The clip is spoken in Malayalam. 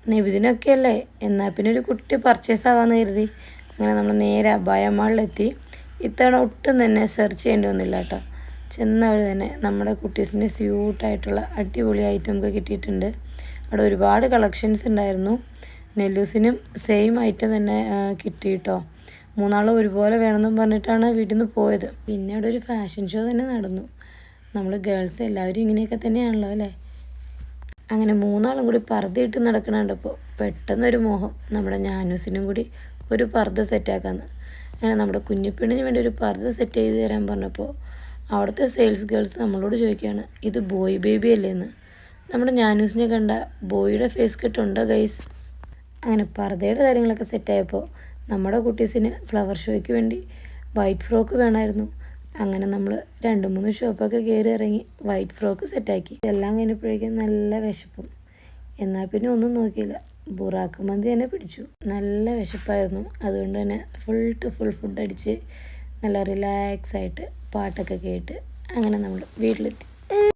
നബിദിനൊക്കെ അല്ലേ, എന്നാൽ പിന്നെ ഒരു കുട്ടി പർച്ചേസ് ആവാമെന്ന് കരുതി അങ്ങനെ നമ്മൾ നേരെ അബായ മാളിലെത്തി. ഇത്തവണ ഒട്ടും തന്നെ സെർച്ച് ചെയ്യേണ്ടി വന്നില്ല കേട്ടോ. ചെന്നവർ തന്നെ നമ്മുടെ കുട്ടീസിൻ്റെ സ്യൂട്ടായിട്ടുള്ള അടിപൊളി ഐറ്റമൊക്കെ കിട്ടിയിട്ടുണ്ട്. അവിടെ ഒരുപാട് കളക്ഷൻസ് ഉണ്ടായിരുന്നു. നെല്ലൂസിനും സെയിം ഐറ്റം തന്നെ കിട്ടി കേട്ടോ. മൂന്നാളും ഒരുപോലെ വേണമെന്നും പറഞ്ഞിട്ടാണ് വീട്ടിൽ നിന്ന് പോയത്. പിന്നെ അവിടെ ഒരു ഫാഷൻ ഷോ തന്നെ നടന്നു. നമ്മൾ ഗേൾസ് എല്ലാവരും ഇങ്ങനെയൊക്കെ തന്നെയാണല്ലോ അല്ലേ. അങ്ങനെ മൂന്നാളും കൂടി പർദ്ദയിട്ട് നടക്കണുണ്ടപ്പോൾ പെട്ടെന്നൊരു മോഹം നമ്മുടെ ഞാനൂസിനും കൂടി ഒരു പർദ്ദ സെറ്റാക്കാമെന്ന്. അങ്ങനെ നമ്മുടെ കുഞ്ഞിപ്പെണ്ണിന് വേണ്ടി ഒരു പർദ്ദ സെറ്റ് ചെയ്ത് തരാൻ പറഞ്ഞപ്പോൾ അവിടുത്തെ സെയിൽസ് ഗേൾസ് നമ്മളോട് ചോദിക്കുകയാണ്, ഇത് ബോയ് ബേബി അല്ലേ എന്ന്. നമ്മുടെ ഞാനൂസിനെ കണ്ട ബോയിയുടെ ഫേസ് കെട്ടുണ്ടോ ഗൈസ്. അങ്ങനെ പർദ്ദയുടെ കാര്യങ്ങളൊക്കെ സെറ്റായപ്പോൾ നമ്മുടെ കുട്ടീസിന് ഫ്ലവർ ഷോയ്ക്ക് വേണ്ടി വൈറ്റ് ഫ്രോക്ക് വേണമായിരുന്നു. അങ്ങനെ നമ്മൾ 2-3 ഷോപ്പൊക്കെ കയറി ഇറങ്ങി വൈറ്റ് ഫ്രോക്ക് സെറ്റാക്കി. ഇതെല്ലാം കഴിഞ്ഞപ്പോഴേക്കും നല്ല വിശപ്പും. എന്നാൽ പിന്നെ ഒന്നും നോക്കിയില്ല, ബുറാക്ക് മന്തി തന്നെ പിടിച്ചു. നല്ല വിശപ്പായിരുന്നു. അതുകൊണ്ട് തന്നെ ഫുൾ ടു ഫുൾ ഫുഡ് അടിച്ച് നല്ല റിലാക്സ് ആയിട്ട് പാട്ടൊക്കെ കേട്ട് അങ്ങനെ നമ്മൾ വീട്ടിലെത്തി.